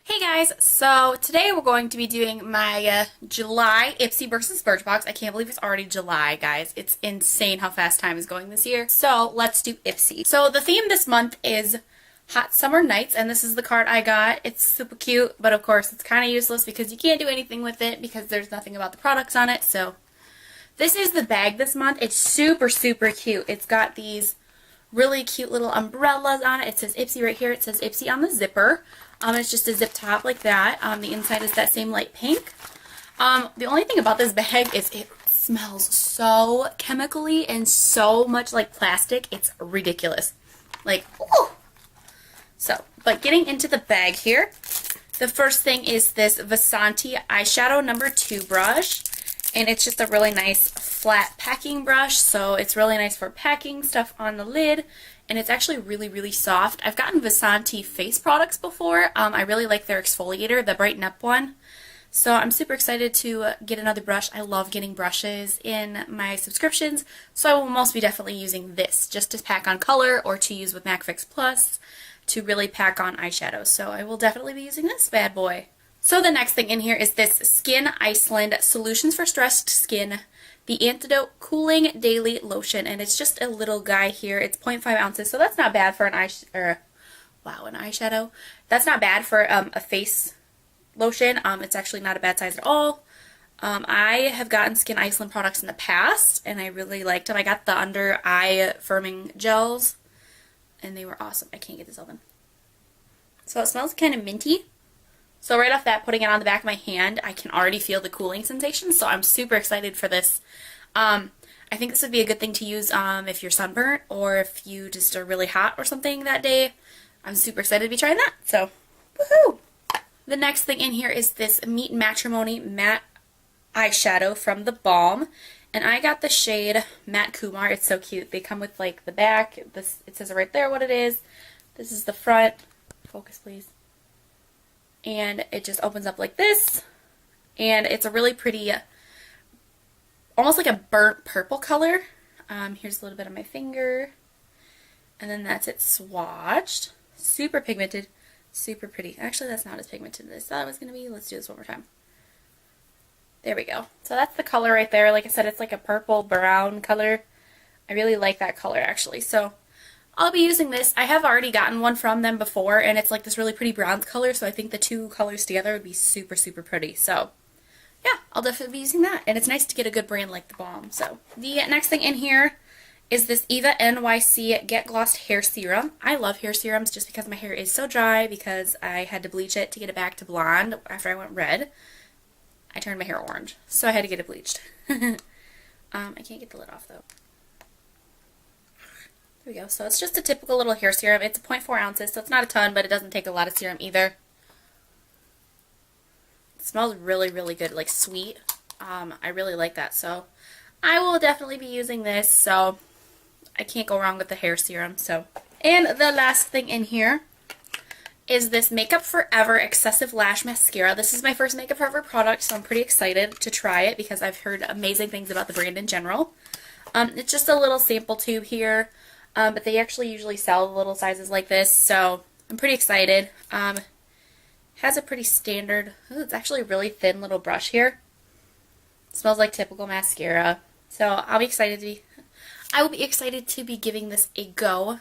Hey guys, so today we're going to be doing my July Ipsy versus Birchbox. I can't believe it's already July, guys. It's insane how fast time is going this year. So let's do Ipsy. So the theme this month is Hot Summer Nights, and this is the card I got. It's super cute, but of course it's kind of useless because you can't do anything with it because there's nothing about the products on it. So this is the bag this month. It's super, super cute. It's got these really cute little umbrellas on it. It says Ipsy right here. It says Ipsy on the zipper. It's just a zip top like that. The inside is that same light pink. The only thing about this bag is it smells so chemically and so much like plastic. It's ridiculous. Like, ooh. So, but getting into the bag here, the first thing is this Vasanti eyeshadow number 2 brush. And it's just a really nice flat packing brush, so it's really nice for packing stuff on the lid, and it's actually really, really soft. I've gotten Vasanti face products before. I really like their exfoliator, the Brighten Up one. So I'm super excited to get another brush. I love getting brushes in my subscriptions, so I will most be definitely using this just to pack on color or to use with MAC Fix Plus to really pack on eyeshadows. So I will definitely be using this bad boy. So the next thing in here is this Skin Iceland Solutions for Stressed Skin, the Antidote Cooling Daily Lotion, and it's just a little guy here. It's 0.5 ounces, so that's not bad for an eyeshadow. That's not bad for a face lotion. It's actually not a bad size at all. I have gotten Skin Iceland products in the past, and I really liked them. I got the under eye firming gels, and they were awesome. I can't get this open. So it smells kind of minty. So right off that, putting it on the back of my hand, I can already feel the cooling sensation, so I'm super excited for this. I think this would be a good thing to use if you're sunburnt or if you just are really hot or something that day. I'm super excited to be trying that, so woohoo! The next thing in here is this Meet Matrimony matte eyeshadow from the Balm, and I got the shade Matte Kumar. It's so cute. They come with like the back. It says right there what it is. This is the front. Focus, please. And it just opens up like this, and it's a really pretty, almost like a burnt purple color. Here's a little bit on my finger, and then that's it swatched. Super pigmented, super pretty. Actually, that's not as pigmented as I thought it was going to be. Let's do this one more time. There we go. So that's the color right there. Like I said, it's like a purple brown color. I really like that color actually. So I'll be using this. I have already gotten one from them before, and it's like this really pretty bronze color, so I think the two colors together would be super, super pretty. So, yeah, I'll definitely be using that. And it's nice to get a good brand like the Balm. So, the next thing in here is this Eva NYC Get Glossed Hair Serum. I love hair serums just because my hair is so dry because I had to bleach it to get it back to blonde after I went red. I turned my hair orange, so I had to get it bleached. I can't get the lid off, though. There we go. So it's just a typical little hair serum. It's 0.4 ounces, so it's not a ton, but it doesn't take a lot of serum either. It smells really, really good, like sweet. I really like that, so I will definitely be using this, so I can't go wrong with the hair serum. So, and the last thing in here is this Makeup Forever Excessive Lash Mascara. This is my first Makeup Forever product, so I'm pretty excited to try it because I've heard amazing things about the brand in general. It's just a little sample tube here. But they actually usually sell little sizes like this, so I'm pretty excited. Has a pretty standard, it's actually a really thin little brush here. It smells like typical mascara, so I will be excited to be giving this a go.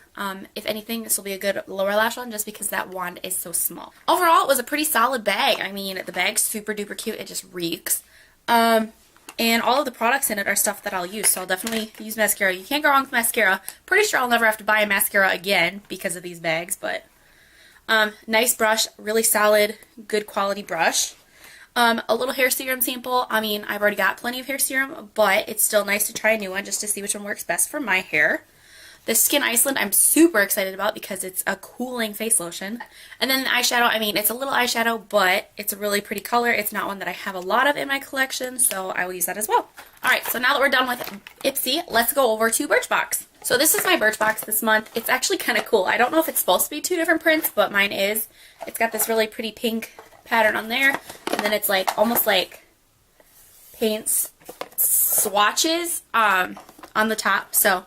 If anything, this will be a good lower lash on just because that wand is so small. Overall, it was a pretty solid bag. I mean, the bag's super duper cute. It just reeks. And all of the products in it are stuff that I'll use, so I'll definitely use mascara. You can't go wrong with mascara. Pretty sure I'll never have to buy a mascara again because of these bags, but nice brush, really solid, good quality brush. A little hair serum sample. I mean, I've already got plenty of hair serum, but it's still nice to try a new one just to see which one works best for my hair. The Skin Iceland I'm super excited about because it's a cooling face lotion. And then the eyeshadow, I mean, it's a little eyeshadow, but it's a really pretty color. It's not one that I have a lot of in my collection, so I will use that as well. Alright, so now that we're done with Ipsy, let's go over to Birchbox. So this is my Birchbox this month. It's actually kind of cool. I don't know if it's supposed to be 2 different prints, but mine is. It's got this really pretty pink pattern on there, and then it's like almost like paints swatches on the top, so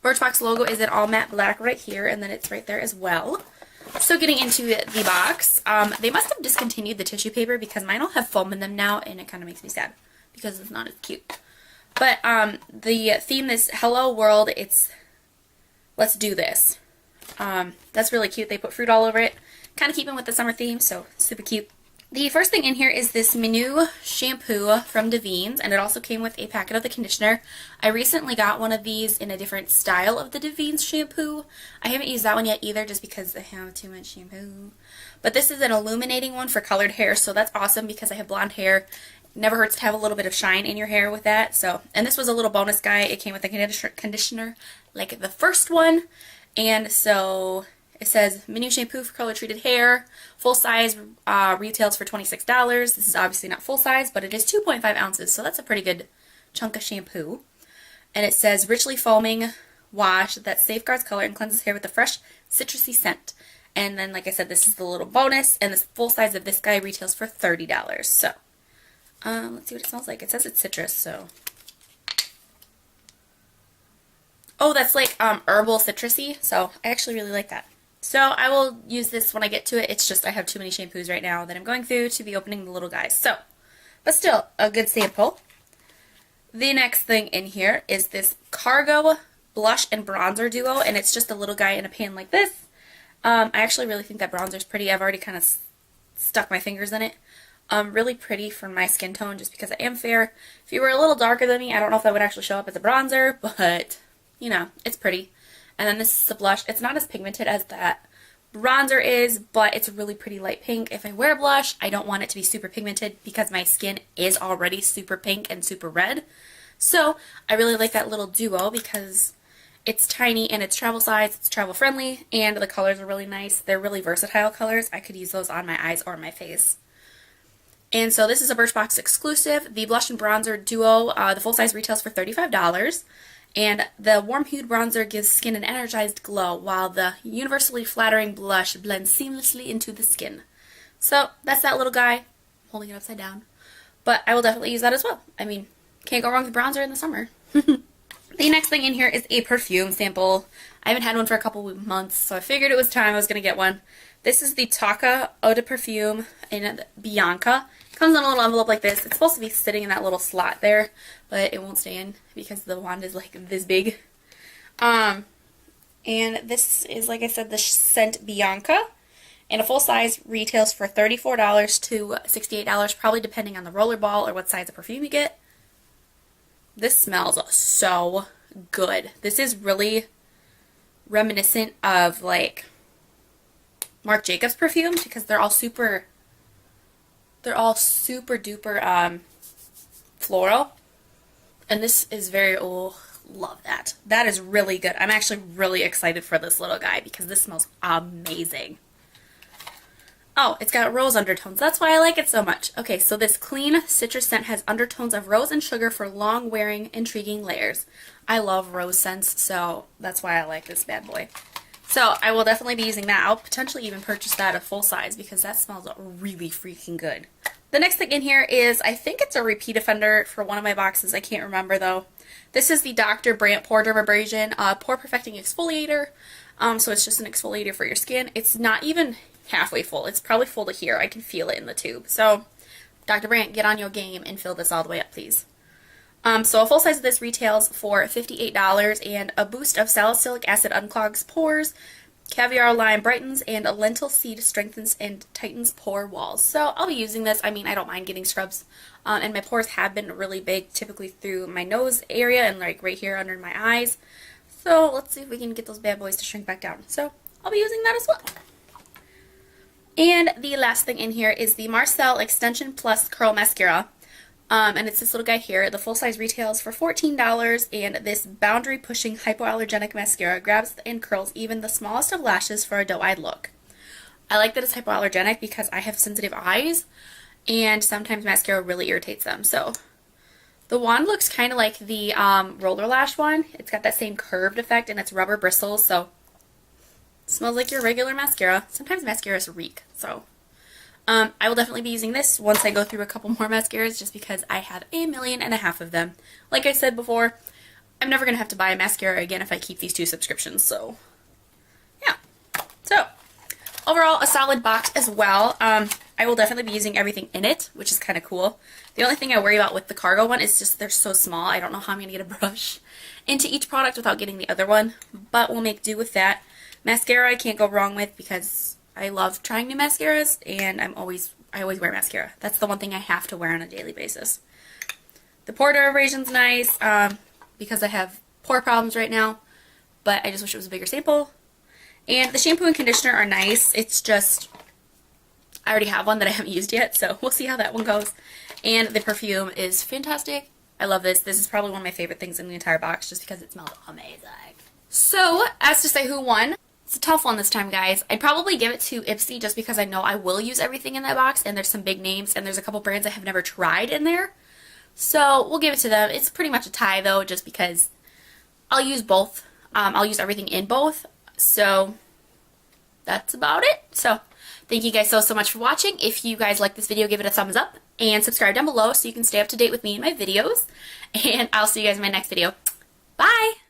Birchbox logo is in all matte black right here, and then it's right there as well. So getting into the box, they must have discontinued the tissue paper because mine all have foam in them now, and it kind of makes me sad because it's not as cute. But the theme is Hello World, it's Let's Do This. That's really cute. They put fruit all over it, kind of keeping with the summer theme, so super cute. The first thing in here is this Minu shampoo from Davines, and it also came with a packet of the conditioner. I recently got one of these in a different style of the Davines shampoo. I haven't used that one yet either just because I have too much shampoo. But this is an illuminating one for colored hair, so that's awesome because I have blonde hair. Never hurts to have a little bit of shine in your hair with that. So, and this was a little bonus guy. It came with a conditioner like the first one. And so it says Minu shampoo for color treated hair. Full size retails for $26. This is obviously not full size, but it is 2.5 ounces. So that's a pretty good chunk of shampoo. And it says richly foaming wash that safeguards color and cleanses hair with a fresh citrusy scent. And then, like I said, this is the little bonus. And the full size of this guy retails for $30. So let's see what it smells like. It says it's citrus, so. Oh, that's like herbal citrusy, so I actually really like that. So I will use this when I get to it. It's just I have too many shampoos right now that I'm going through to be opening the little guys. So, but still, a good sample. The next thing in here is this Cargo Blush and Bronzer Duo, and it's just a little guy in a pan like this. I actually really think that bronzer is pretty. I've already kind of stuck my fingers in it. Really pretty for my skin tone just because I am fair. If you were a little darker than me, I don't know if that would actually show up as a bronzer, but, you know, it's pretty. And then this is a blush. It's not as pigmented as that bronzer is, but it's a really pretty light pink. If I wear blush, I don't want it to be super pigmented because my skin is already super pink and super red. So I really like that little duo because it's tiny and it's travel size, it's travel friendly, and the colors are really nice. They're really versatile colors. I could use those on my eyes or my face. And so this is a Birchbox exclusive. The Blush and Bronzer Duo, the full size retails for $35. And the warm hued bronzer gives skin an energized glow, while the universally flattering blush blends seamlessly into the skin. So that's that little guy. I'm holding it upside down. But I will definitely use that as well. I mean, can't go wrong with bronzer in the summer. The next thing in here is a perfume sample. I haven't had one for a couple of months, so I figured it was time I was going to get one. This is the Taka Eau de Perfume in Bianca. It comes in a little envelope like this. It's supposed to be sitting in that little slot there, but it won't stay in because the wand is like this big. And this is, like I said, the scent Bianca. And a full size retails for $34 to $68, probably depending on the roller ball or what size of perfume you get. This smells so good. This is really reminiscent of like Marc Jacobs perfume because they're all super duper floral. And this is very, oh, love that. That is really good. I'm actually really excited for this little guy because this smells amazing. Oh, it's got rose undertones. That's why I like it so much. Okay, so this clean citrus scent has undertones of rose and sugar for long-wearing, intriguing layers. I love rose scents, so that's why I like this bad boy. So I will definitely be using that. I'll potentially even purchase that at full size because that smells really freaking good. The next thing in here is, I think it's a repeat offender for one of my boxes. I can't remember though. This is the Dr. Brandt Pore Dermabrasion Pore Perfecting Exfoliator. So it's just an exfoliator for your skin. It's not even halfway full. It's probably full to here. I can feel it in the tube. So Dr. Brandt, get on your game and fill this all the way up, please. So a full size of this retails for $58, and a boost of salicylic acid unclogs pores, caviar lime brightens, and a lentil seed strengthens and tightens pore walls. So I'll be using this. I mean, I don't mind getting scrubs, and my pores have been really big, typically through my nose area and like right here under my eyes. So let's see if we can get those bad boys to shrink back down. So I'll be using that as well. And the last thing in here is the Marcel Extension Plus Curl Mascara. And it's this little guy here. The full size retails for $14, and this boundary pushing hypoallergenic mascara grabs and curls even the smallest of lashes for a doe-eyed look. I like that it's hypoallergenic because I have sensitive eyes and sometimes mascara really irritates them. So the wand looks kind of like the roller lash one. It's got that same curved effect and it's rubber bristles, so it smells like your regular mascara. Sometimes mascaras reek, so I will definitely be using this once I go through a couple more mascaras just because I have 1.5 million of them. Like I said before, I'm never going to have to buy a mascara again if I keep these 2 subscriptions, so yeah. So overall, a solid box as well. I will definitely be using everything in it, which is kind of cool. The only thing I worry about with the cargo one is just they're so small. I don't know how I'm going to get a brush into each product without getting the other one, but we'll make do with that. Mascara I can't go wrong with because I love trying new mascaras, and I always wear mascara. That's the one thing I have to wear on a daily basis. The pore derivation's nice because I have pore problems right now, but I just wish it was a bigger sample. And the shampoo and conditioner are nice. It's just, I already have one that I haven't used yet, so we'll see how that one goes. And the perfume is fantastic. I love this. This is probably one of my favorite things in the entire box just because it smells amazing. So, as to say who won, it's a tough one this time, guys. I'd probably give it to Ipsy just because I know I will use everything in that box, and there's some big names, and there's a couple brands I have never tried in there. So, we'll give it to them. It's pretty much a tie, though, just because I'll use both. I'll use everything in both. So, that's about it. So, thank you guys so much for watching. If you guys like this video, give it a thumbs up, and subscribe down below so you can stay up to date with me and my videos. And I'll see you guys in my next video. Bye!